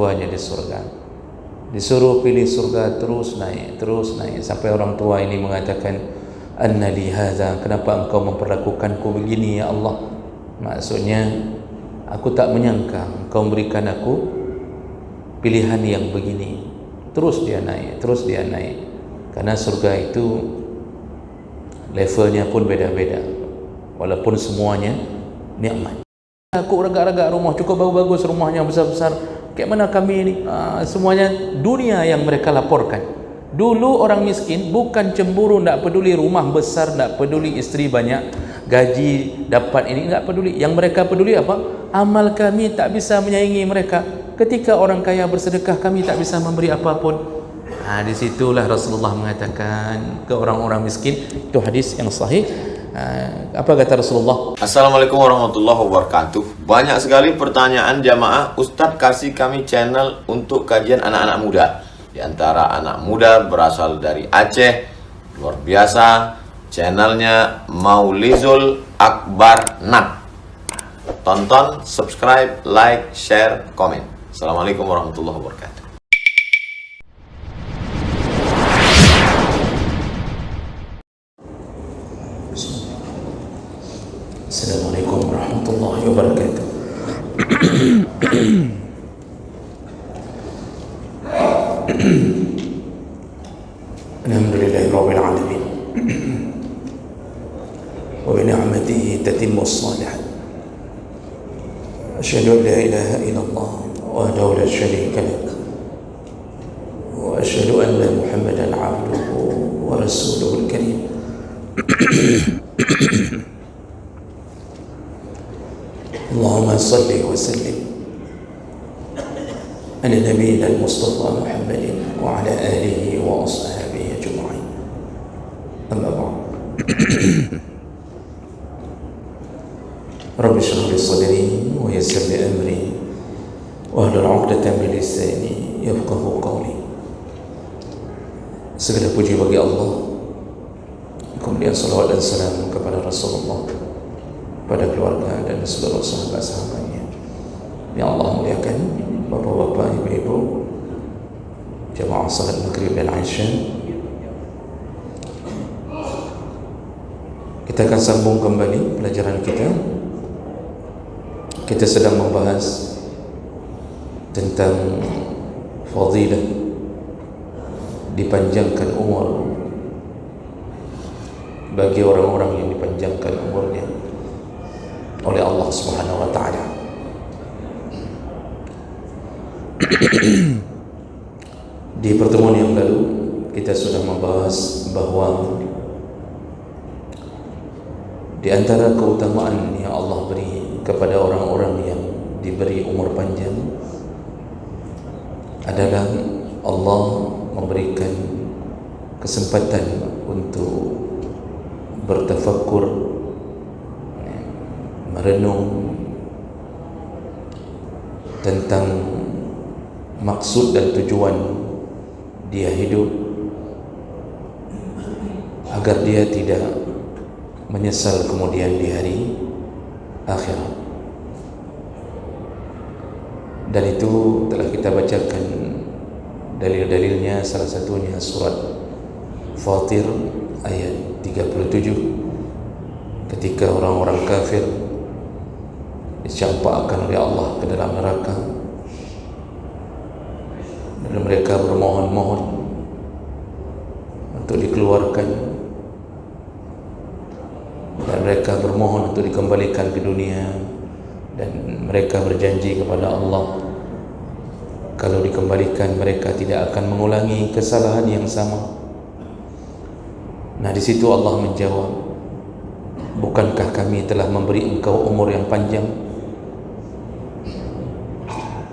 tuanya di surga. Disuruh pilih surga, terus naik sampai orang tua ini mengatakan, anna li hadza, kenapa engkau memperlakukanku begini ya Allah? Maksudnya aku tak menyangka engkau memberikan aku pilihan yang begini. Terus dia naik karena surga itu levelnya pun beda-beda, walaupun semuanya nikmat. Aku ragak-ragak rumah cukup bagus, rumahnya besar-besar, kayak mana kami ini? Semuanya dunia yang mereka laporkan. Dulu orang miskin bukan cemburu, tak peduli rumah besar, tak peduli isteri banyak, gaji dapat ini, tak peduli. Yang mereka peduli apa? Amal kami tak bisa menyaingi mereka. Ketika orang kaya bersedekah, kami tak bisa memberi apapun. Disitulah Rasulullah mengatakan ke orang-orang miskin, itu hadis yang sahih. Apa kata Rasulullah? Assalamualaikum warahmatullahi wabarakatuh. Banyak sekali pertanyaan jamaah, Ustadz kasih kami channel untuk kajian anak-anak muda. Di antara anak muda berasal dari Aceh, luar biasa, channelnya Maulizul Akbar Nak. Tonton, subscribe, like, share, komen. Assalamualaikum warahmatullahi wabarakatuh. Assalamualaikum warahmatullahi wabarakatuh. Alhamdulillahi rabbil alamin. Wa bi ni'matihi tatimmu as-salihat. Asyhadu an la ilaha illallah wahdahu la syarika lah. Wa asyhadu anna Muhammadan 'abduhu wa rasuluhul karim. Allahumma salli wa sallim ala nabiyyina al-Mustafa Muhammadin wa ala alihi wa ashabihi ajma'in. Amma ba'd. Rabbi shrah li sadri wa yassir li amri wahlul 'uqdatam min lisani yafqahu qawli. Segala puji bagi Allah, kemudian salawat dan salam kepada Rasulullah, pada keluarga dan seluruh sahabat-sahabatnya yang Allah muliakan. Bapak-bapak, ibu-ibu, jamaah salat maghrib dan isya, kita akan sambung kembali pelajaran kita. Kita sedang membahas tentang fadilah dipanjangkan umur bagi orang-orang yang dipanjangkan umurnya oleh Allah Subhanahu wa taala. Di pertemuan yang lalu kita sudah membahas bahwa di antara keutamaan yang Allah beri kepada orang-orang yang diberi umur panjang adalah Allah memberikan kesempatan untuk bertafakkur, merenung tentang maksud dan tujuan dia hidup, agar dia tidak menyesal kemudian di hari akhirat. Dan itu telah kita bacakan dalil-dalilnya, salah satunya surat Fatir ayat 37, ketika orang-orang kafir dicampakkan oleh Allah ke dalam neraka dan mereka bermohon-mohon untuk dikeluarkan, dan mereka bermohon untuk dikembalikan ke dunia, dan mereka berjanji kepada Allah kalau dikembalikan mereka tidak akan mengulangi kesalahan yang sama. Nah, di situ Allah menjawab, bukankah kami telah memberi engkau umur yang panjang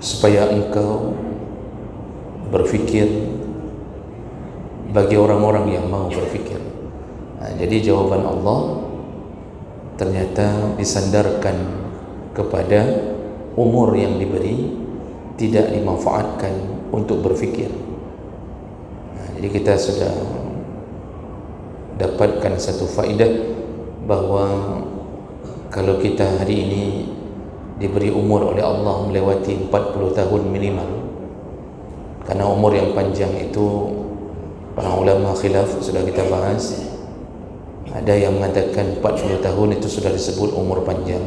supaya engkau berfikir, bagi orang-orang yang mau berfikir. Jadi jawaban Allah ternyata disandarkan kepada umur yang diberi, tidak dimanfaatkan untuk berfikir. Jadi kita sudah dapatkan satu faedah bahwa kalau kita hari ini diberi umur oleh Allah melewati 40 tahun minimal, Karena umur yang panjang itu para ulama khilaf, sudah kita bahas. Ada yang mengatakan 40 tahun itu sudah disebut umur panjang,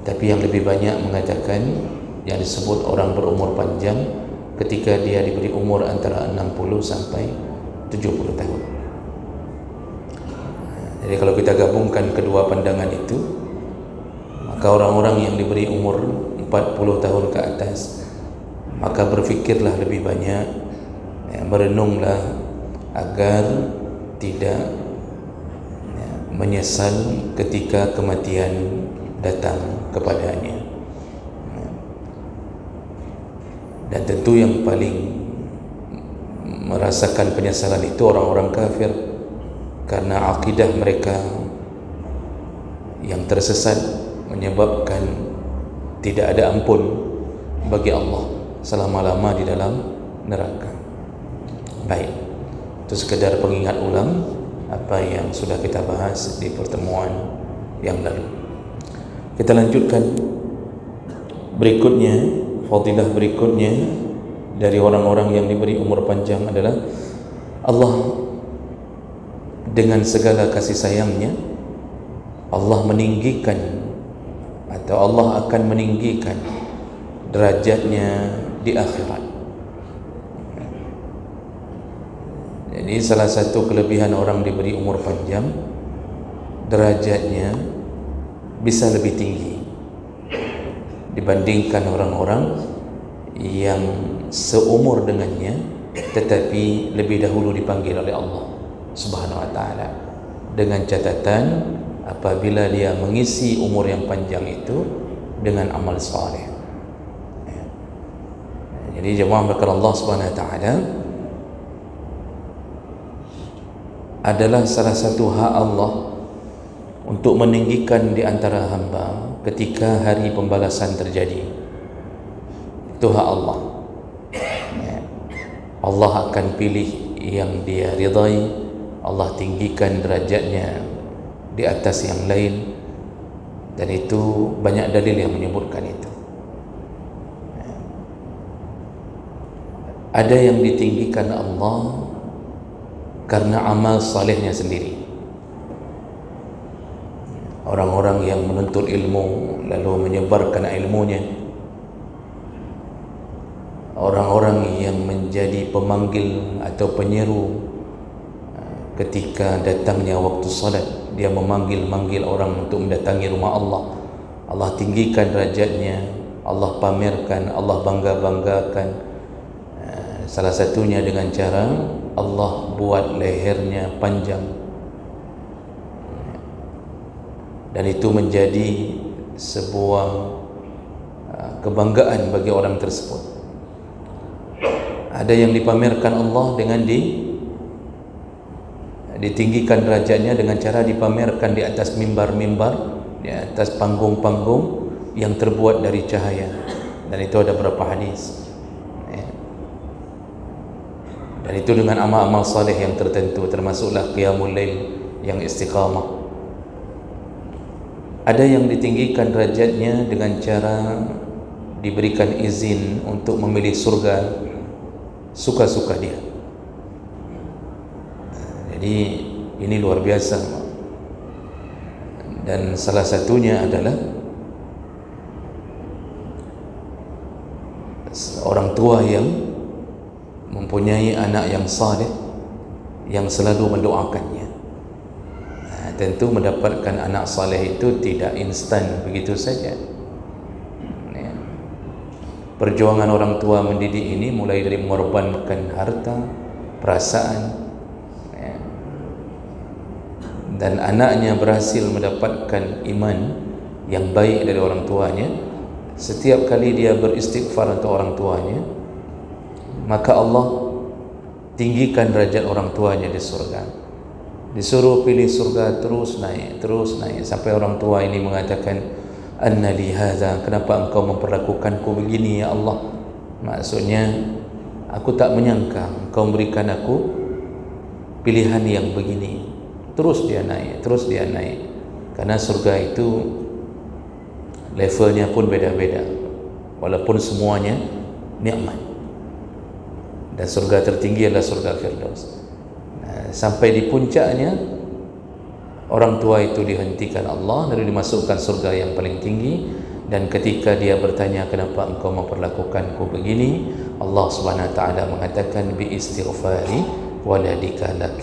tapi yang lebih banyak mengatakan yang disebut orang berumur panjang ketika dia diberi umur antara 60 sampai 70 tahun. Jadi kalau kita gabungkan kedua pandangan itu, maka orang-orang yang diberi umur 40 tahun ke atas, maka berfikirlah lebih banyak, merenunglah agar tidak menyesal ketika kematian datang kepadanya. Dan tentu yang paling merasakan penyesalan itu orang-orang kafir, karena akidah mereka yang tersesat menyebabkan tidak ada ampun bagi Allah selama-lama di dalam neraka. Baik, itu sekedar pengingat ulang apa yang sudah kita bahas di pertemuan yang lalu. Kita lanjutkan berikutnya. Fadilah berikutnya dari orang-orang yang diberi umur panjang adalah Allah dengan segala kasih sayangnya, Allah meninggikan atau Allah akan meninggikan derajatnya di akhirat. Jadi salah satu kelebihan orang diberi umur panjang, derajatnya bisa lebih tinggi dibandingkan orang-orang yang seumur dengannya tetapi lebih dahulu dipanggil oleh Allah Subhanahu wa taala, dengan catatan apabila dia mengisi umur yang panjang itu dengan amal saleh. Jadi jemaah berkata Allah Subhanahu wa taala adalah salah satu hak Allah untuk meninggikan di antara hamba ketika hari pembalasan terjadi. Itu hak Allah. Allah akan pilih yang dia ridai, Allah tinggikan derajatnya di atas yang lain, dan itu banyak dalil yang menyebutkan itu. Ada yang ditinggikan Allah karena amal salehnya sendiri. Orang-orang yang menuntut ilmu lalu menyebarkan ilmunya, orang-orang yang menjadi pemanggil atau penyeru ketika datangnya waktu salat, dia memanggil-manggil orang untuk mendatangi rumah Allah. Allah tinggikan derajatnya, Allah pamerkan, Allah bangga-banggakan. Salah satunya dengan cara Allah buat lehernya panjang, dan itu menjadi sebuah kebanggaan bagi orang tersebut. Ada yang dipamerkan Allah dengan ditinggikan derajatnya dengan cara dipamerkan di atas mimbar-mimbar, di atas panggung-panggung yang terbuat dari cahaya, dan itu ada beberapa hadis. Dan itu dengan amal-amal saleh yang tertentu, termasuklah qiyamul lail yang istiqamah. Ada yang ditinggikan derajatnya dengan cara diberikan izin untuk memilih surga suka-suka dia. Jadi ini luar biasa. Dan salah satunya adalah orang tua yang mempunyai anak yang saleh yang selalu mendoakannya. Tentu mendapatkan anak saleh itu tidak instan begitu saja. Perjuangan orang tua mendidik ini mulai dari mengorbankan harta, perasaan, dan anaknya berhasil mendapatkan iman yang baik dari orang tuanya. Setiap kali dia beristighfar untuk orang tuanya, maka Allah tinggikan derajat orang tuanya di surga. Disuruh pilih surga, terus naik sampai orang tua ini mengatakan, anna li hadza, kenapa engkau memperlakukanku begini ya Allah? Maksudnya aku tak menyangka engkau memberikan aku pilihan yang begini. Terus dia naik, karena surga itu levelnya pun beda-beda, walaupun semuanya nikmat. dan surga tertinggi adalah surga Firdaus. Sampai di puncaknya orang tua itu dihentikan Allah lalu dimasukkan surga yang paling tinggi, dan ketika dia bertanya kenapa engkau memperlakukanku begini, Allah Subhanahu wa taala mengatakan bi istighfari waladika lak.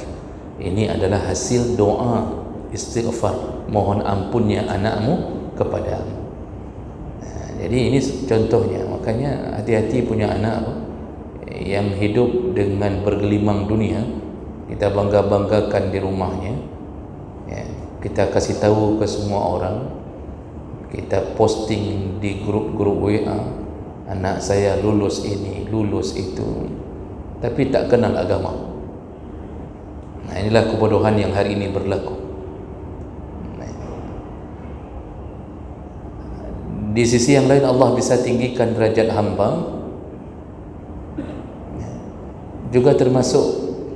Ini adalah hasil doa istighfar, mohon ampunnya anakmu kepadamu. Jadi ini contohnya. Makanya hati-hati punya anak yang hidup dengan bergelimang dunia, kita bangga-banggakan di rumahnya, ya, kita kasih tahu ke semua orang, kita posting di grup-grup WA, anak saya lulus ini, lulus itu, tapi tak kenal agama. Nah, inilah kebodohan yang hari ini berlaku. Di sisi yang lain Allah bisa tinggikan derajat hamba. Juga termasuk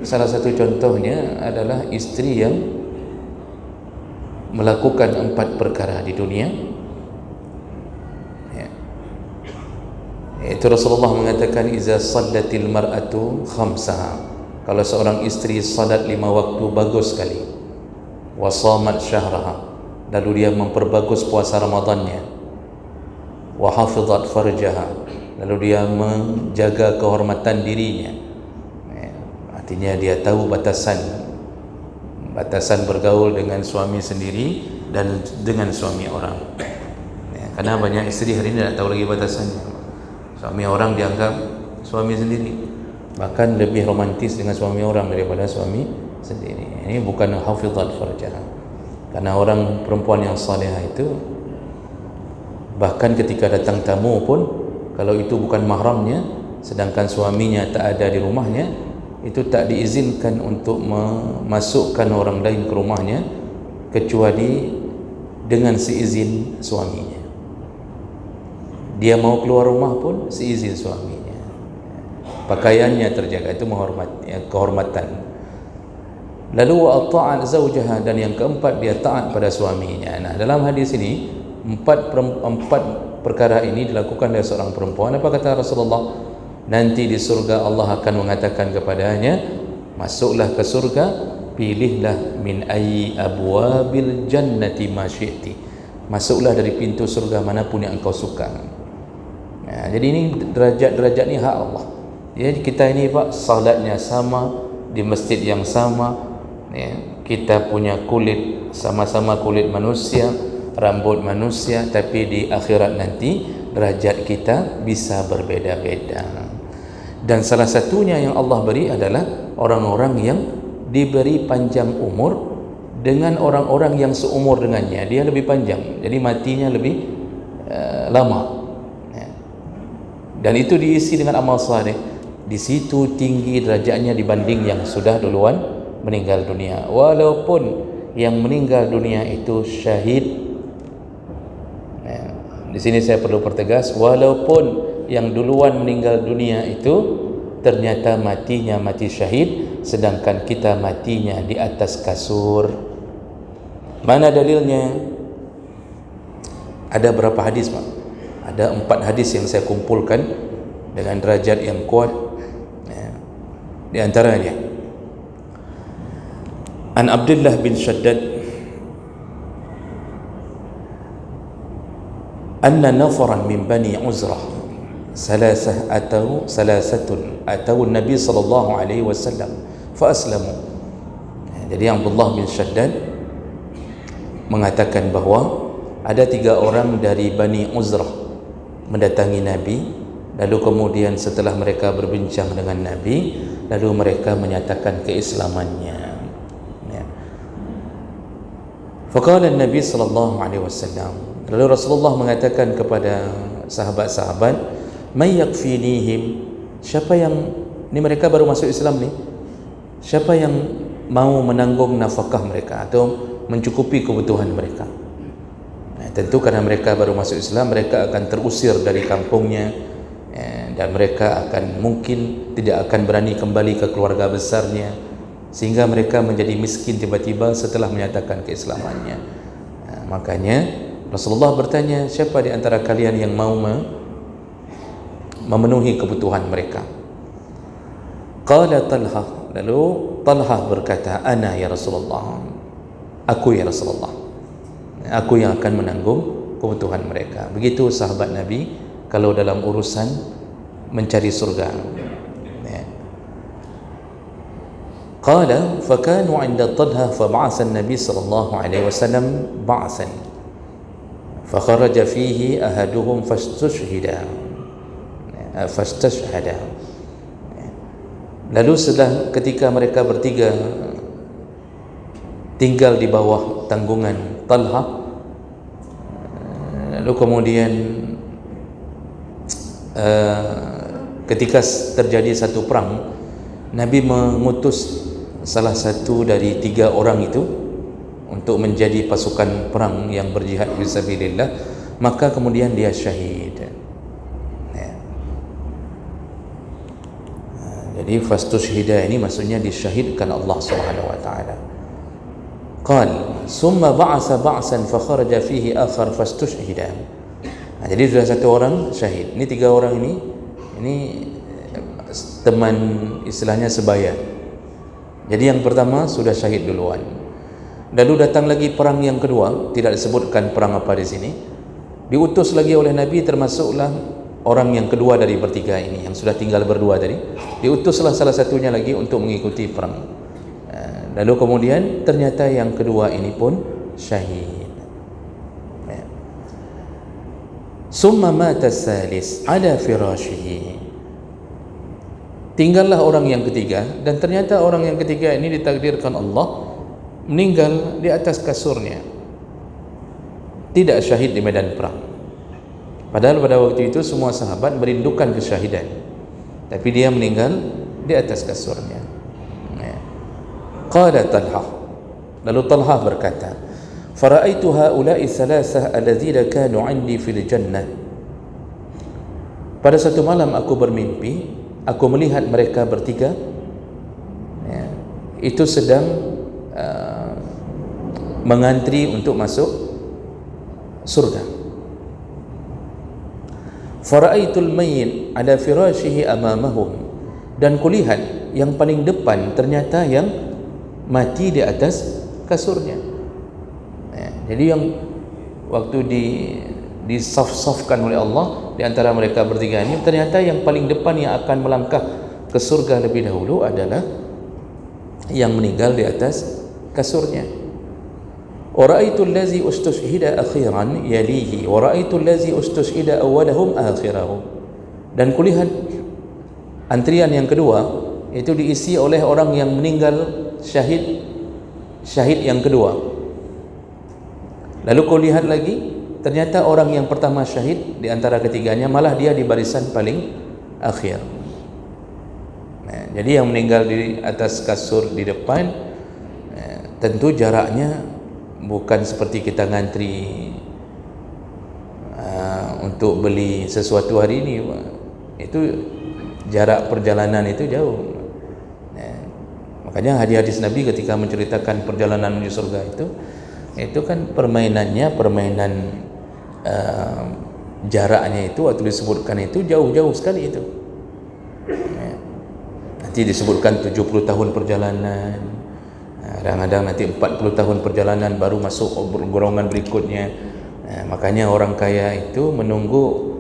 salah satu contohnya adalah istri yang melakukan 4 perkara di dunia. Itu Rasulullah mengatakan iza sallatil mar'atu khamsaha. Kalau seorang istri salat 5 waktu bagus sekali, wa shamat syahraha, lalu dia memperbagus puasa Ramadannya, wa hafizat farjaha, lalu dia menjaga kehormatan dirinya, artinya dia tahu batasan bergaul dengan suami sendiri dan dengan suami orang. Karena banyak istri hari ini tak tahu lagi batasannya. Suami orang dianggap suami sendiri, bahkan lebih romantis dengan suami orang daripada suami sendiri. Ini bukan hafizat farjaha. Karena orang perempuan yang salihah itu bahkan ketika datang tamu pun, kalau itu bukan mahramnya, sedangkan suaminya tak ada di rumahnya, itu tak diizinkan untuk memasukkan orang lain ke rumahnya kecuali dengan seizin suaminya. Dia mau keluar rumah pun seizin suaminya. Pakaiannya terjaga, itu kehormatan. Lalu wa ta'at zaujaha, dan yang keempat dia taat pada suaminya. Nah, dalam hadis ini empat perkara ini dilakukan oleh seorang perempuan. Apa kata Rasulullah? Nanti di surga Allah akan mengatakan kepadanya, masuklah ke surga, pilihlah min ayyi abwabil jannati ma syi'ti, masuklah dari pintu surga manapun yang engkau suka. Nah, jadi ini derajat-derajat ni hak Allah. Jadi kita ini Pak, salatnya sama, di masjid yang sama, ya, kita punya kulit sama-sama kulit manusia, rambut manusia, tapi di akhirat nanti derajat kita bisa berbeda-beda. Dan salah satunya yang Allah beri adalah orang-orang yang diberi panjang umur dengan orang-orang yang seumur dengannya. Dia lebih panjang, jadi matinya lebih lama, ya. Dan itu diisi dengan amal saleh. Di situ tinggi derajatnya dibanding yang sudah duluan meninggal dunia. Walaupun yang meninggal dunia itu syahid. Di sini saya perlu pertegas, walaupun yang duluan meninggal dunia itu ternyata matinya mati syahid, sedangkan kita matinya di atas kasur. Mana dalilnya? Ada berapa hadis, Pak? Ada 4 hadis yang saya kumpulkan dengan derajat yang kuat. Di antaranya An Abdullah bin Shaddad anna nafaran min bani Uzrah salasatun atau Nabi sallallahu alaihi wasallam fa aslamu. Jadi Abdullah bin Shaddad mengatakan bahawa ada 3 orang dari Bani Uzrah mendatangi Nabi, lalu kemudian setelah mereka berbincang dengan Nabi, lalu mereka menyatakan keislamannya. Faqala Nabi sallallahu alaihi wasallam, lalu Rasulullah mengatakan kepada sahabat-sahabat, may yakfinihim, siapa yang ni mereka baru masuk Islam ni, siapa yang mau menanggung nafkah mereka atau mencukupi kebutuhan mereka. Tentu karena mereka baru masuk Islam, mereka akan terusir dari kampungnya, dan mereka akan mungkin tidak akan berani kembali ke keluarga besarnya, sehingga mereka menjadi miskin tiba-tiba setelah menyatakan keislamannya. Makanya Rasulullah bertanya, siapa di antara kalian yang mau memenuhi kebutuhan mereka? Qala Talha, lalu Talha berkata, ana ya Rasulullah, aku ya Rasulullah, aku yang akan menanggung kebutuhan mereka. Begitu sahabat Nabi kalau dalam urusan mencari surga. Qala fakanu 'inda Talha fab'atha an-nabi sallallahu alaihi wasallam ba'than fakharaja fihi ahaduhum fastashhada. Lalu setelah ketika mereka bertiga tinggal di bawah tanggungan Talha, lalu kemudian ketika terjadi satu perang, Nabi mengutus salah satu dari 3 orang itu untuk menjadi pasukan perang yang berjihad fisabilillah, maka kemudian dia syahid. Jadi fastushhida ini maksudnya disyahidkan Allah Subhanahu wa taala. Qal summa ba'asa ba'san fa kharaja fihi akhar fastushhida. Jadi sudah satu orang syahid. Ini 3 orang ini teman, istilahnya sebaya. Jadi yang pertama sudah syahid duluan. Lalu datang lagi perang yang kedua, tidak disebutkan perang apa di sini. Diutus lagi oleh Nabi, termasuklah orang yang kedua dari bertiga ini yang sudah tinggal berdua tadi. Diutuslah salah satunya lagi untuk mengikuti perang. Lalu kemudian ternyata yang kedua ini pun syahid. Summa mata salis ala firashihi. Tinggallah orang yang ketiga, dan ternyata orang yang ketiga ini ditakdirkan Allah meninggal di atas kasurnya, tidak syahid di medan perang. Padahal pada waktu itu semua sahabat merindukan kesyahidan, tapi dia meninggal di atas kasurnya. Qala Talha, lalu Talha berkata, fara'aitu haula'i thalathah alladhina kanu 'indi fil jannah. Pada satu malam aku bermimpi, aku melihat mereka bertiga itu sedang mengantri untuk masuk surga. Fara'aitul mayyit ala firashihi amamahum, dan kulihat yang paling depan ternyata yang mati di atas kasurnya. Jadi yang waktu disaf-safkan oleh Allah di antara mereka bertiga ini, ternyata yang paling depan yang akan melangkah ke surga lebih dahulu adalah yang meninggal di atas kasurnya. Wa ra'aitu allazi ustushhida akhiran yalihi wa ra'aitu allazi ustushhida awwalahum akhirahum. Dan kulihat antrian yang kedua itu diisi oleh orang yang meninggal syahid yang kedua. Lalu kau lihat lagi, ternyata orang yang pertama syahid di antara ketiganya malah dia di barisan paling akhir. Jadi yang meninggal di atas kasur di depan, tentu jaraknya bukan seperti kita ngantri untuk beli sesuatu hari ini. Itu jarak perjalanan itu jauh. Makanya hadis-hadis Nabi ketika menceritakan perjalanan menuju surga itu kan permainannya permainan jaraknya itu waktu disebutkan itu jauh-jauh sekali itu. Nanti disebutkan 70 tahun perjalanan, kadang-kadang nanti 40 tahun perjalanan baru masuk golongan berikutnya. Makanya orang kaya itu menunggu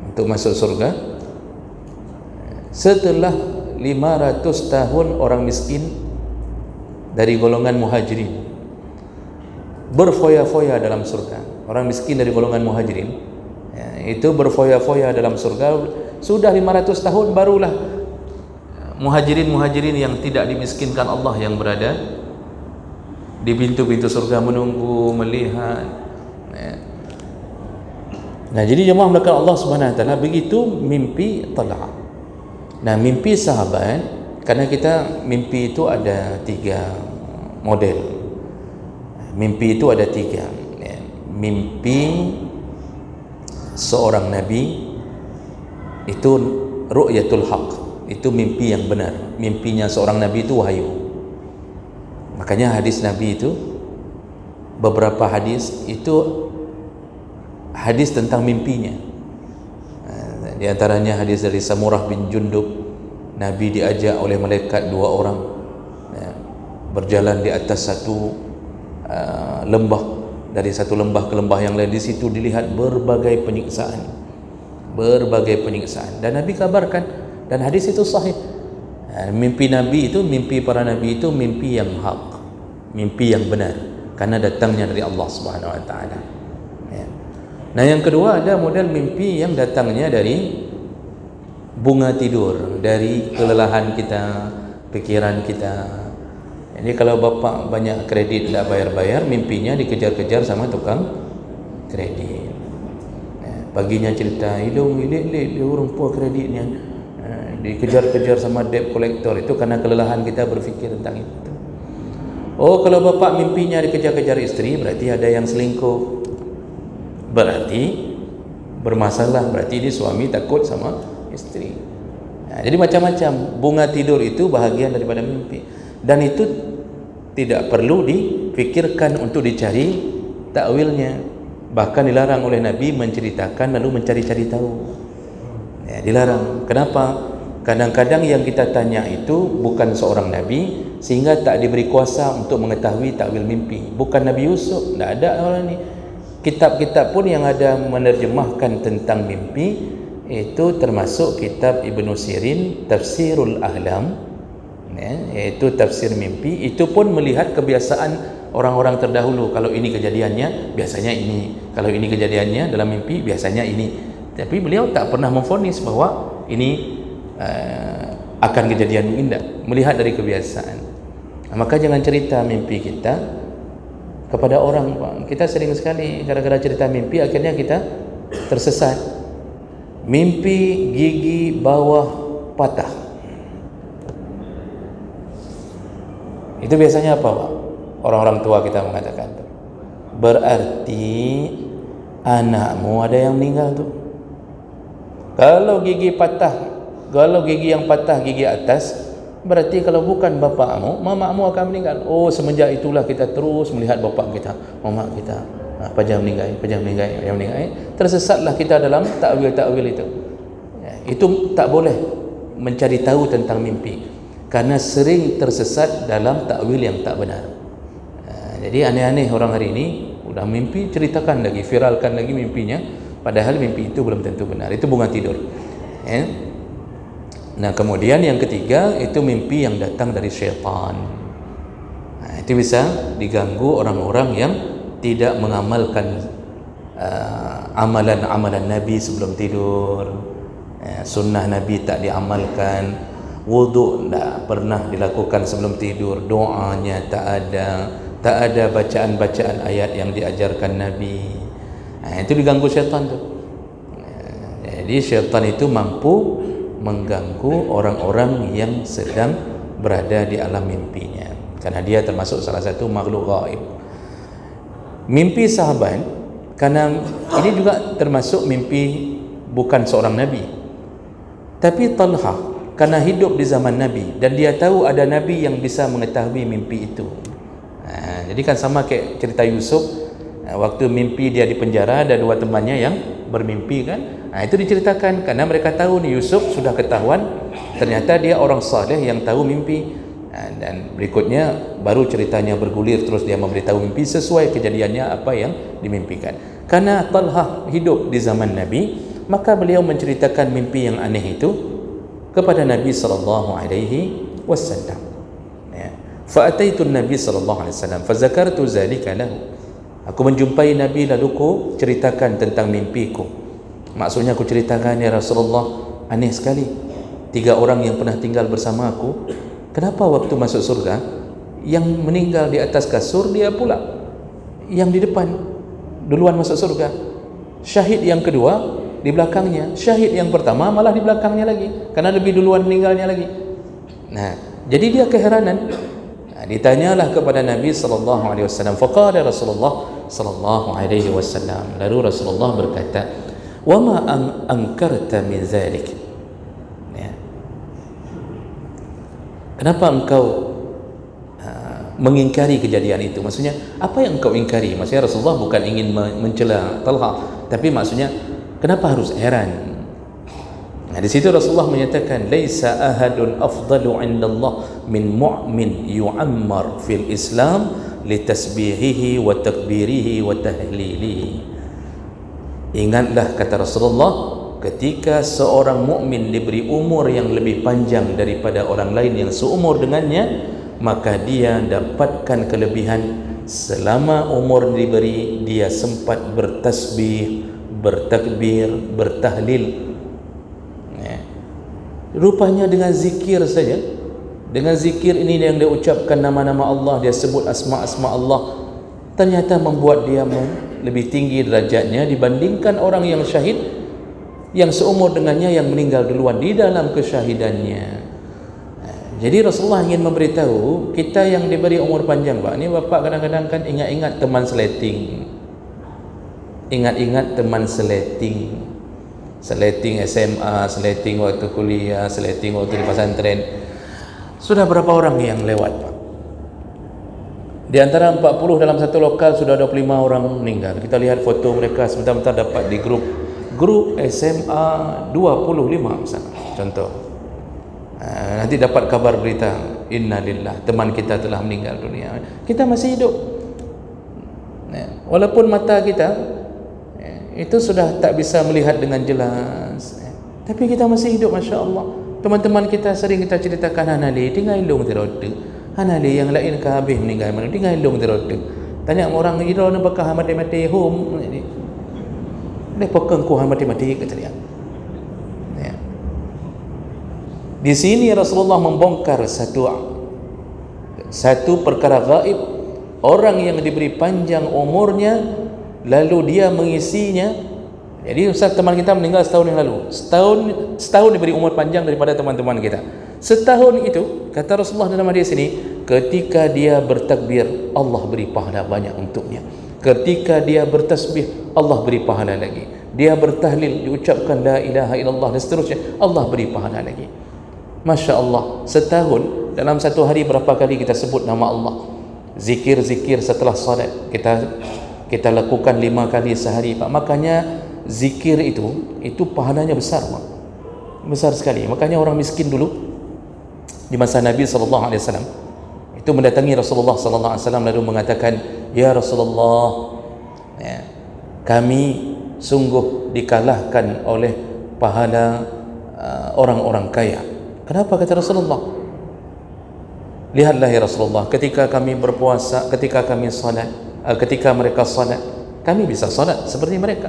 untuk masuk surga setelah 500 tahun orang miskin dari golongan muhajirin berfoya-foya dalam surga. Orang miskin dari golongan muhajirin itu berfoya-foya dalam surga. Sudah 500 tahun barulah muhajirin yang tidak dimiskinkan Allah yang berada di pintu-pintu surga menunggu, melihat. Nah, jadi jemaah melakukan Allah Subhanahu wa taala, begitu mimpi Talha. Nah, mimpi sahabat, karena kita mimpi itu ada 3 model. Mimpi itu ada 3. Mimpi seorang nabi itu ru'yatul haq, itu mimpi yang benar. Mimpinya seorang nabi itu wahyu. Makanya hadis Nabi itu, beberapa hadis itu hadis tentang mimpinya. Di antaranya hadis dari Samurah bin Jundub, Nabi diajak oleh malaikat 2 orang berjalan di atas satu lembah, dari satu lembah ke lembah yang lain. Di situ dilihat berbagai penyiksaan, dan Nabi kabarkan, dan hadis itu sahih. Mimpi Nabi itu, mimpi para Nabi itu mimpi yang hak, mimpi yang benar, karena datangnya dari Allah Subhanahu Wa Taala. Nah, yang kedua ada model mimpi yang datangnya dari bunga tidur, dari kelelahan kita, pikiran kita. Jadi kalau bapak banyak kredit tidak bayar-bayar, mimpinya dikejar-kejar sama tukang kredit. Paginya cerita, hidung ilik dia orang puas kreditnya, dikejar-kejar sama debt collector. Itu karena kelelahan kita berfikir tentang itu. Oh, kalau bapak mimpinya dikejar-kejar istri, berarti ada yang selingkuh, berarti bermasalah, berarti ini suami takut sama istri. Jadi macam-macam. Bunga tidur itu bahagian daripada mimpi, dan itu tidak perlu dipikirkan untuk dicari takwilnya. Bahkan dilarang oleh Nabi menceritakan lalu mencari-cari tahu. Dilarang. Kenapa? Kadang-kadang yang kita tanya itu bukan seorang Nabi, sehingga tak diberi kuasa untuk mengetahui takwil mimpi. Bukan Nabi Yusuf, tidak ada orang ni. Kitab-kitab pun yang ada menerjemahkan tentang mimpi itu termasuk kitab Ibnu Sirin, Tafsirul Ahlam, iaitu tafsir mimpi. Itu pun melihat kebiasaan orang-orang terdahulu. Kalau ini kejadiannya, biasanya ini. Kalau ini kejadiannya dalam mimpi, biasanya ini. Tapi beliau tak pernah memvonis bahwa ini akan kejadian indah, melihat dari kebiasaan. Maka jangan cerita mimpi kita kepada orang. Kita sering sekali gara-gara cerita mimpi akhirnya kita tersesat. Mimpi gigi bawah patah, itu biasanya apa, Pak? Orang-orang tua kita mengatakan tuh, berarti anakmu ada yang meninggal tuh. Kalau gigi patah, kalau gigi yang patah gigi atas, berarti kalau bukan bapakmu, mamamu akan meninggal. Oh, semenjak itulah kita terus melihat bapak kita, mama kita, pajang meninggal. Tersesatlah kita dalam takwil-takwil itu. Itu tak boleh mencari tahu tentang mimpi, karena sering tersesat dalam takwil yang tak benar. Jadi aneh-aneh orang hari ini, udah mimpi ceritakan lagi, viralkan lagi mimpinya, padahal mimpi itu belum tentu benar. Itu bunga tidur. Nah, kemudian yang ketiga itu mimpi yang datang dari syaitan. Itu bisa diganggu orang-orang yang tidak mengamalkan amalan-amalan Nabi sebelum tidur. Sunnah Nabi tak diamalkan, wuduk tak pernah dilakukan sebelum tidur, doanya tak ada bacaan-bacaan ayat yang diajarkan Nabi. Itu diganggu syaitan tu. Jadi syaitan itu mampu mengganggu orang-orang yang sedang berada di alam mimpinya, karena dia termasuk salah satu makhluk gaib. Mimpi sahabat, karena ini juga termasuk mimpi bukan seorang Nabi, tapi Talha karena hidup di zaman Nabi dan dia tahu ada Nabi yang bisa mengetahui mimpi itu. Jadi kan sama kayak cerita Yusuf, waktu mimpi dia di penjara, ada 2 temannya yang bermimpi kan. Itu diceritakan karena mereka tahu nih Yusuf sudah ketahuan, ternyata dia orang saleh yang tahu mimpi. Dan berikutnya baru ceritanya bergulir, terus dia memberitahu mimpi sesuai kejadiannya apa yang dimimpikan. Karena Talha hidup di zaman Nabi, maka beliau menceritakan mimpi yang aneh itu kepada Nabi sallallahu alaihi wasallam. Fa ataitu Nabi sallallahu alaihi wasallam fa zakartu zalika lahu. Aku menjumpai Nabi lalu ku ceritakan tentang mimpiku. Maksudnya aku ceritakan, ya Rasulullah, aneh sekali. 3 orang yang pernah tinggal bersama aku, kenapa waktu masuk surga yang meninggal di atas kasur dia pula yang di depan duluan masuk surga, syahid yang kedua di belakangnya, syahid yang pertama malah di belakangnya lagi karena lebih duluan meninggalnya lagi. Nah, jadi dia keheranan. Ditanyalah kepada Nabi sallallahu alaihi wasallam, faqala Rasulullah sallallahu alaihi wasallam, lalu Rasulullah berkata, wa ma ankarta min zalik. Kenapa engkau mengingkari kejadian itu? Maksudnya apa yang engkau ingkari? Maksudnya Rasulullah bukan ingin mencela Talha, tapi maksudnya kenapa harus heran? Nah, di situ Rasulullah menyatakan laisa ahadun afdalu 'indallah min mu'min yu'ammar fil Islam litasbihihi wa takbirihi wa tahlilihi. Ingatlah kata Rasulullah, ketika seorang mukmin diberi umur yang lebih panjang daripada orang lain yang seumur dengannya, maka dia dapatkan kelebihan selama umur diberi dia sempat bertasbih, bertakbir, bertahlil. Rupanya dengan zikir saja, dengan zikir ini yang dia ucapkan nama-nama Allah, dia sebut asma-asma Allah, ternyata membuat dia lebih tinggi derajatnya dibandingkan orang yang syahid yang seumur dengannya yang meninggal duluan di dalam kesyahidannya. Jadi Rasulullah ingin memberitahu kita yang diberi umur panjang, Pak. Ini bapak kadang-kadang kan ingat-ingat teman seleting. Ingat-ingat teman seleting. Seleting SMA, seleting waktu kuliah, seleting waktu di pesantren. Sudah berapa orang yang lewat, Pak? Di antara 40 dalam satu lokal sudah 25 orang meninggal. Kita lihat foto mereka sebentar-bentar dapat di grup SMA 25 misalnya, contoh. Nanti dapat kabar berita, innalillah, teman kita telah meninggal dunia. Kita masih hidup. Walaupun mata kita itu sudah tak bisa melihat dengan jelas, tapi kita masih hidup, Masya Allah. Teman-teman kita sering kita ceritakan, hanali tinggal ilung teroda, hanali yang lain ke habis meninggal mana tinggal ilung teroda. Tanya orang iro nak bakal mati-mati home dia pokok ku mati-mati kata dia. Di sini Rasulullah membongkar satu perkara gaib. Orang yang diberi panjang umurnya lalu dia mengisinya. Jadi Ustaz, teman kita meninggal setahun yang lalu, setahun diberi umur panjang daripada teman-teman kita. Setahun itu kata Rasulullah dalam hadis ini, ketika dia bertakbir Allah beri pahala banyak untuknya. Ketika dia bertasbih Allah beri pahala lagi. Dia bertahlil diucapkan la ilaha illallah dan seterusnya Allah beri pahala lagi. Masya Allah, setahun dalam satu hari berapa kali kita sebut nama Allah? Zikir-zikir setelah salat kita lakukan 5 kali sehari, Pak. Makanya zikir itu pahalanya besar, Pak. Besar sekali. Makanya orang miskin dulu di masa Nabi SAW itu mendatangi Rasulullah SAW lalu mengatakan, ya Rasulullah, kami sungguh dikalahkan oleh pahala orang-orang kaya. Kenapa kata Rasulullah? Lihatlah ya Rasulullah, ketika kami berpuasa, ketika kami salat, ketika mereka salat, kami bisa salat seperti mereka.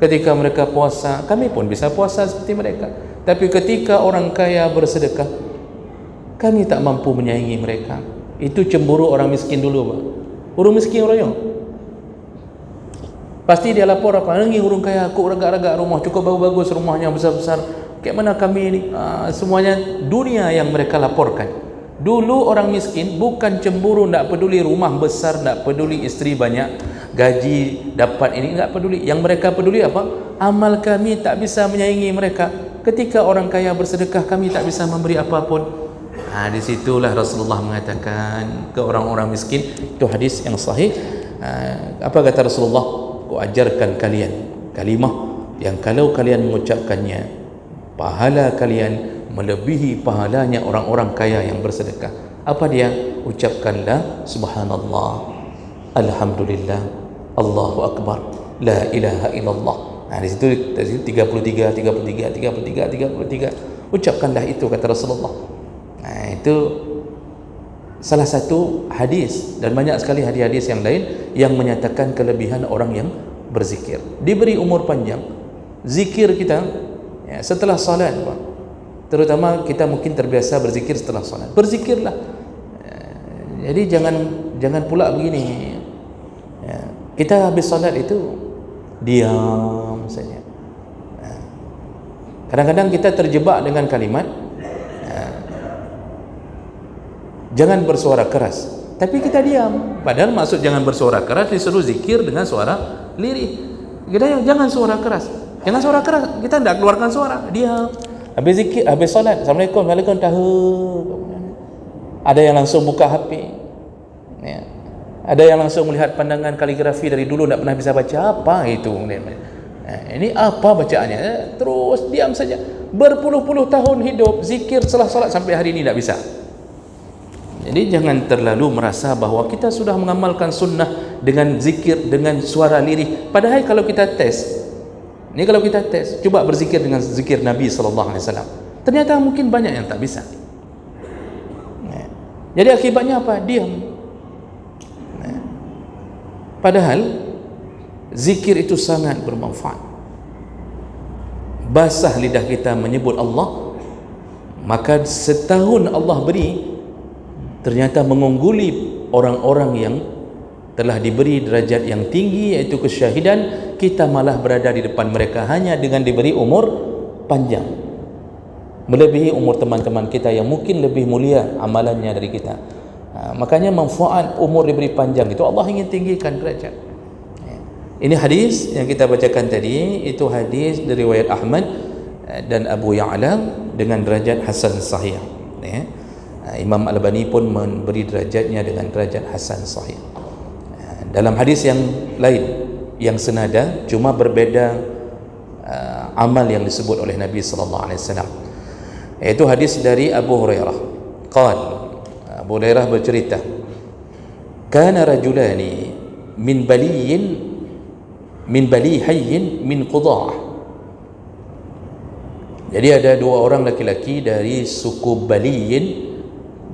Ketika mereka puasa, kami pun bisa puasa seperti mereka. Tapi ketika orang kaya bersedekah, kami tak mampu menyaingi mereka. Itu cemburu orang miskin dulu, Pak. Orang miskin orang pasti dia lapor apa? Nengi orang kaya, aku ragak-ragak rumah, cukup bagus-bagus rumahnya, besar-besar. Kayak mana kami ini? Semuanya dunia yang mereka laporkan. Dulu orang miskin bukan cemburu, tak peduli rumah besar, tak peduli isteri banyak, gaji dapat ini, tak peduli. Yang mereka peduli apa? Amal kami tak bisa menyaingi mereka. Ketika orang kaya bersedekah, kami tak bisa memberi apapun. Di situlah Rasulullah mengatakan ke orang-orang miskin, itu hadis yang sahih. Apa kata Rasulullah? Ku ajarkan kalian kalimah yang kalau kalian mengucapkannya, pahala kalian melebihi pahalanya orang-orang kaya yang bersedekah. Apa dia? Ucapkanlah subhanallah, alhamdulillah, Allahu akbar, la ilaha illallah. Di situ 33. Ucapkanlah itu kata Rasulullah. Itu salah satu hadis, dan banyak sekali hadis-hadis yang lain yang menyatakan kelebihan orang yang berzikir. Diberi umur panjang, zikir kita setelah salat, Pak. Terutama kita mungkin terbiasa berzikir setelah salat. Berzikirlah. Jadi jangan pula begini. Kita habis salat itu diam saja. Kadang-kadang kita terjebak dengan kalimat jangan bersuara keras, tapi kita diam. Padahal maksud jangan bersuara keras disuruh zikir dengan suara lirih. Kita jangan suara keras. Jangan suara keras, kita tidak keluarkan suara, diam. Habis zikir, habis solat, Assalamualaikum, Waalaikumsalam, tahu. Ada yang langsung buka HP. Ada yang langsung melihat pandangan kaligrafi dari dulu tidak pernah bisa baca apa itu. Ini apa bacaannya? Terus diam saja. Berpuluh-puluh tahun hidup zikir setelah solat sampai hari ini tak bisa. Jadi jangan terlalu merasa bahawa kita sudah mengamalkan sunnah dengan zikir, dengan suara lirih. Padahal kalau kita tes, cuba berzikir dengan zikir Nabi SAW, ternyata mungkin banyak yang tak bisa. Jadi akibatnya apa? Diam. Padahal zikir itu sangat bermanfaat. Basah lidah kita menyebut Allah, maka setahun Allah beri ternyata mengungguli orang-orang yang telah diberi derajat yang tinggi, iaitu kesyahidan. Kita malah berada di depan mereka hanya dengan diberi umur panjang, melebihi umur teman-teman kita yang mungkin lebih mulia amalannya dari kita. Makanya manfaat umur diberi panjang itu Allah ingin tinggikan derajat. Ini hadis yang kita bacakan tadi, itu hadis dari riwayat Ahmad dan Abu Ya'la dengan derajat hasan sahih. Imam Al-Albani pun memberi derajatnya dengan derajat hasan sahih. Dalam hadis yang lain yang senada, cuma berbeza amal yang disebut oleh Nabi sallallahu alaihi wasallam, iaitu hadis dari Abu Hurairah. Abu Hurairah bercerita, kana rajulani min balihayyin min Qudaah. Jadi ada dua orang laki-laki dari suku Baliyin,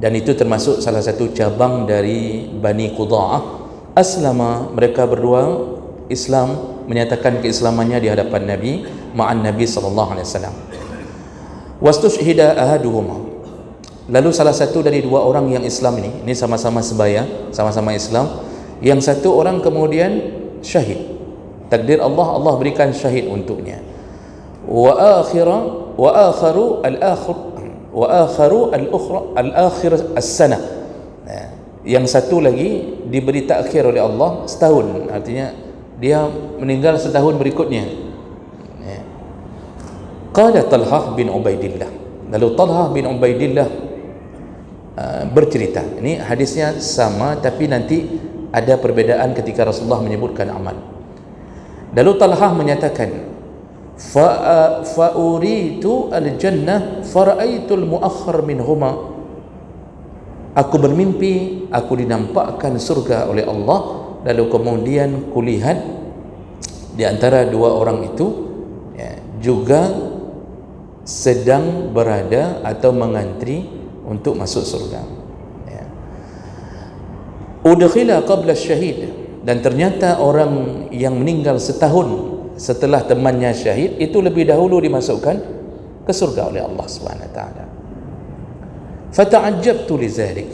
dan itu termasuk salah satu cabang dari Bani Qudaah. Aslama, mereka berdua Islam, menyatakan keislamannya di hadapan Nabi, ma'an Nabi sallallahu alaihi wasallam. Wastushhida ahaduhuma, lalu salah satu dari dua orang yang Islam ini sama-sama sebaya, sama-sama Islam, yang satu orang kemudian syahid. Takdir Allah, Allah berikan syahid untuknya. Wa akharu al-akhir as-sana. Yang satu lagi diberi takhir oleh Allah setahun, artinya dia meninggal setahun berikutnya. Qala Talhah bin Ubaidillah, lalu Talhah bin Ubaidillah bercerita. Ini hadisnya sama, tapi nanti ada perbedaan ketika Rasulullah menyebutkan amal. Lalu Talhah menyatakan, fa'uritu al-jannah fara'aitul mu'akhir minhuma. Aku bermimpi, aku dinampakkan surga oleh Allah, lalu kemudian kulihat di antara dua orang itu juga sedang berada atau mengantri untuk masuk surga. Udkhila qabla syahid, dan ternyata orang yang meninggal setahun setelah temannya syahid itu lebih dahulu dimasukkan ke surga oleh Allah Subhanahu wa taala. Fata'ajjabtu lizalik,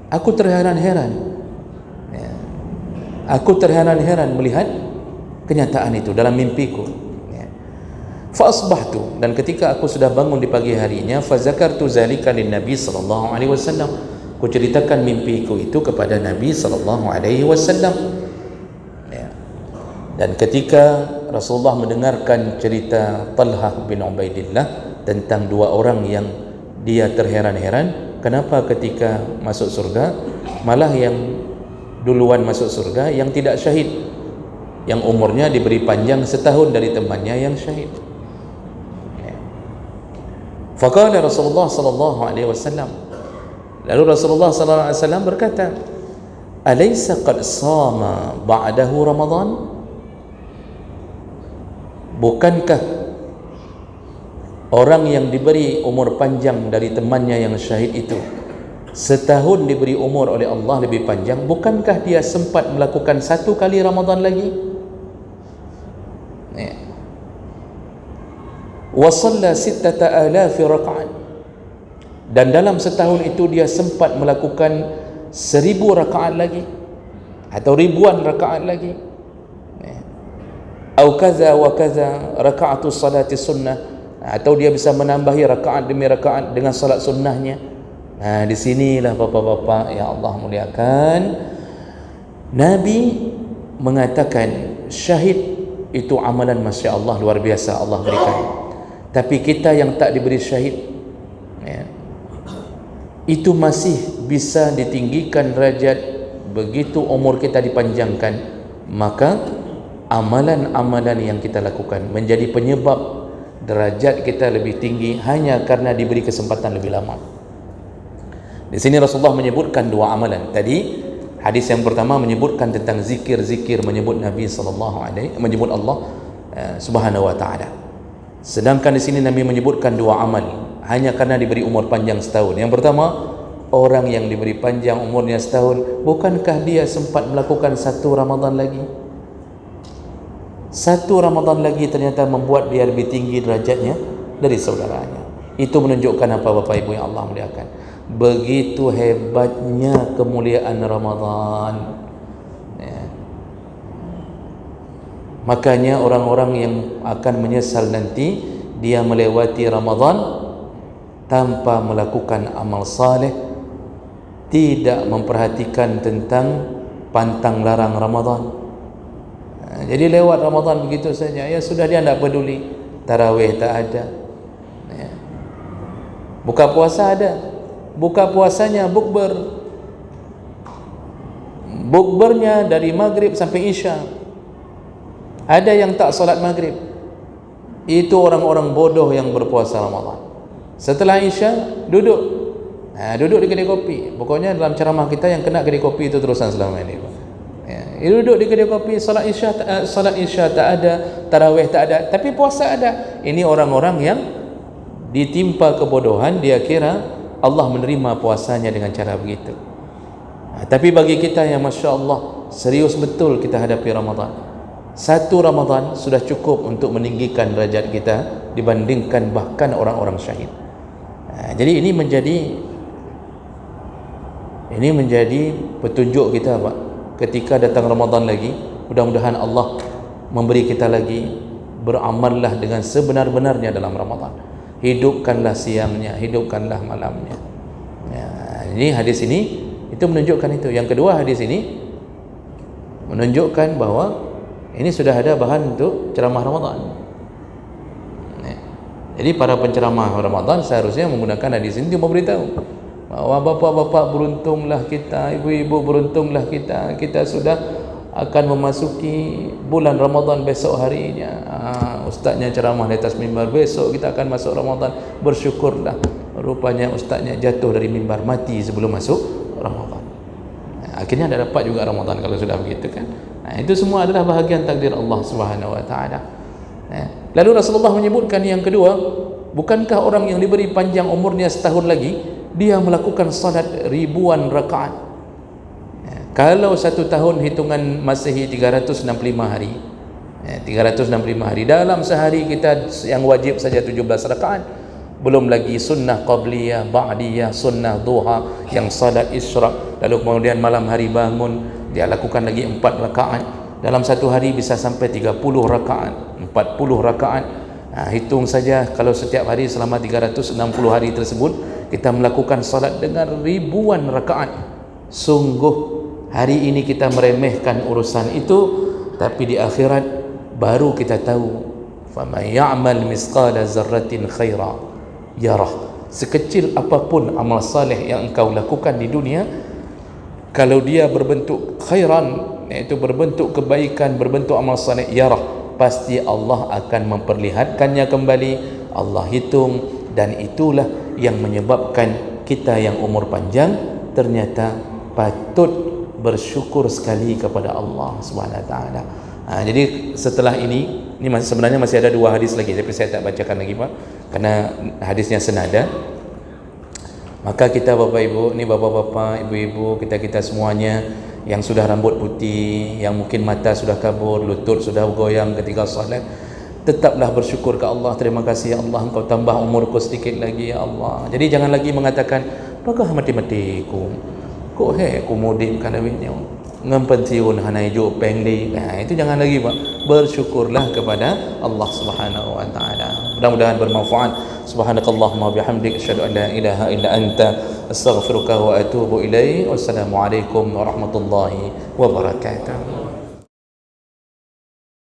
aku terheran-heran. Aku terheran-heran melihat kenyataan itu dalam mimpiku. Fa asbahtu, dan ketika aku sudah bangun di pagi harinya, fa zakartu zalika lin Nabi sallallahu alaihi wasallam, aku ceritakan mimpiku itu kepada Nabi sallallahu alaihi wasallam. Dan ketika Rasulullah mendengarkan cerita Talhah bin Ubaidillah tentang dua orang yang dia terheran-heran, kenapa ketika masuk surga malah yang duluan masuk surga yang tidak syahid, yang umurnya diberi panjang setahun dari temannya yang syahid. Faqala Rasulullah sallallahu alaihi wasallam, lalu Rasulullah sallallahu alaihi wasallam berkata, alaysa qad sama ba'dahu Ramadan? Bukankah orang yang diberi umur panjang dari temannya yang syahid itu setahun diberi umur oleh Allah lebih panjang, bukankah dia sempat melakukan satu kali Ramadan lagi? Wa shalla 6,000 raka'at, dan dalam setahun itu dia sempat melakukan 1000 rakaat lagi atau ribuan rakaat lagi. Au kaza wa kaza raka'atu salati sunnah, atau dia bisa menambahi rakaat demi rakaat dengan salat sunnahnya. Nah, di sinilah bapak-bapak yang Allah muliakan, Nabi mengatakan syahid itu amalan Masya Allah luar biasa Allah berikan. Tapi kita yang tak diberi syahid, itu masih bisa ditinggikan derajat begitu umur kita dipanjangkan. Maka amalan-amalan yang kita lakukan menjadi penyebab derajat kita lebih tinggi hanya karena diberi kesempatan lebih lama. Di sini Rasulullah menyebutkan dua amalan. Tadi hadis yang pertama menyebutkan tentang zikir-zikir, menyebut Nabi sallallahu alaihi, menyebut Allah Subhanahu wa taala. Sedangkan di sini Nabi menyebutkan dua amal hanya karena diberi umur panjang setahun. Yang pertama, orang yang diberi panjang umurnya setahun, bukankah dia sempat melakukan satu Ramadan lagi? Satu Ramadan lagi ternyata membuat dia lebih tinggi derajatnya dari saudaranya. Itu menunjukkan apa, Bapak Ibu yang Allah muliakan? Begitu hebatnya kemuliaan Ramadan. Ya. Makanya orang-orang yang akan menyesal nanti, dia melewati Ramadan tanpa melakukan amal saleh, tidak memperhatikan tentang pantang larang Ramadan. Jadi lewat Ramadan begitu saja, ya sudah, dia tidak peduli. Tarawih tak ada, ya. Buka puasa ada, buka puasanya bukber, bukbernya dari maghrib sampai isya. Ada yang tak solat maghrib. Itu orang-orang bodoh yang berpuasa Ramadan. Setelah isya duduk, duduk di kedai kopi. Pokoknya dalam ceramah kita yang kena kedai kopi itu terusan selama ini, Pak. Ya, duduk di kedai kopi, salat isya tak ada, tarawih tak ada, tapi puasa ada. Ini orang-orang yang ditimpa kebodohan, dia kira Allah menerima puasanya dengan cara begitu. Tapi bagi kita yang Masya Allah serius betul kita hadapi Ramadan, satu Ramadan sudah cukup untuk meninggikan derajat kita dibandingkan bahkan orang-orang syahid. Jadi ini menjadi petunjuk kita, Pak. Ketika datang Ramadan lagi, mudah-mudahan Allah memberi kita lagi, beramallah dengan sebenar-benarnya dalam Ramadan. Hidupkanlah siangnya, hidupkanlah malamnya. Ya, ini hadis ini itu menunjukkan itu. Yang kedua, hadis ini menunjukkan bahwa ini sudah ada bahan untuk ceramah Ramadan. Ya. Jadi para penceramah Ramadan seharusnya menggunakan hadis ini untuk memberitahu bahwa bapak-bapak beruntunglah kita, ibu-ibu beruntunglah kita, kita sudah akan memasuki bulan Ramadan besok harinya. Ustaznya ceramah di atas mimbar, besok kita akan masuk Ramadan, bersyukurlah. Rupanya ustaznya jatuh dari mimbar, mati sebelum masuk Ramadan. Akhirnya tidak dapat juga Ramadan kalau sudah begitu kan. Itu semua adalah bahagian takdir Allah Subhanahu wa taala. Lalu Rasulullah menyebutkan yang kedua, bukankah orang yang diberi panjang umurnya setahun lagi, dia melakukan salat ribuan rakaat. Kalau satu tahun hitungan Masehi 365 hari, 365 hari, dalam sehari kita yang wajib saja 17 rakaat, belum lagi sunnah qabliyah, ba'diyah, sunnah duha, yang salat isyraq, lalu kemudian malam hari bangun dia lakukan lagi 4 rakaat. Dalam satu hari bisa sampai 30 rakaat, 40 rakaat. Hitung saja kalau setiap hari selama 360 hari tersebut kita melakukan salat dengan ribuan rakaat. Sungguh hari ini kita meremehkan urusan itu, tapi di akhirat baru kita tahu, faman ya'mal misqala zarratin khaira yarah. Sekecil apapun amal saleh yang engkau lakukan di dunia, kalau dia berbentuk khairan, iaitu berbentuk kebaikan, berbentuk amal saleh, yarah, pasti Allah akan memperlihatkannya kembali. Allah hitung, dan itulah yang menyebabkan kita yang umur panjang ternyata patut bersyukur sekali kepada Allah Subhanahu wa taala. Jadi setelah ini sebenarnya masih ada 2 hadis lagi, tapi saya tak bacakan lagi, Pak, karena hadisnya senada. Maka kita Bapak Ibu, ini bapak-bapak, ibu-ibu, kita semuanya yang sudah rambut putih, yang mungkin mata sudah kabur, lutut sudah goyang ketika salat, tetaplah bersyukur ke Allah. Terima kasih ya Allah, engkau tambah umurku sedikit lagi ya Allah. Jadi jangan lagi mengatakan, apakah mati-matiku, kok aku mudik kan awitnya ngampensiun hanai jo pengli. Itu jangan lagi, Pak. Bersyukurlah kepada Allah Subhanahu wa taala. Mudah-mudahan bermanfaat. Subhanakallahumma bihamdik, asyhadu an la ilaha illa anta, astaghfiruka wa atubu ilaik. Wassalamualaikum warahmatullahi wabarakatuh.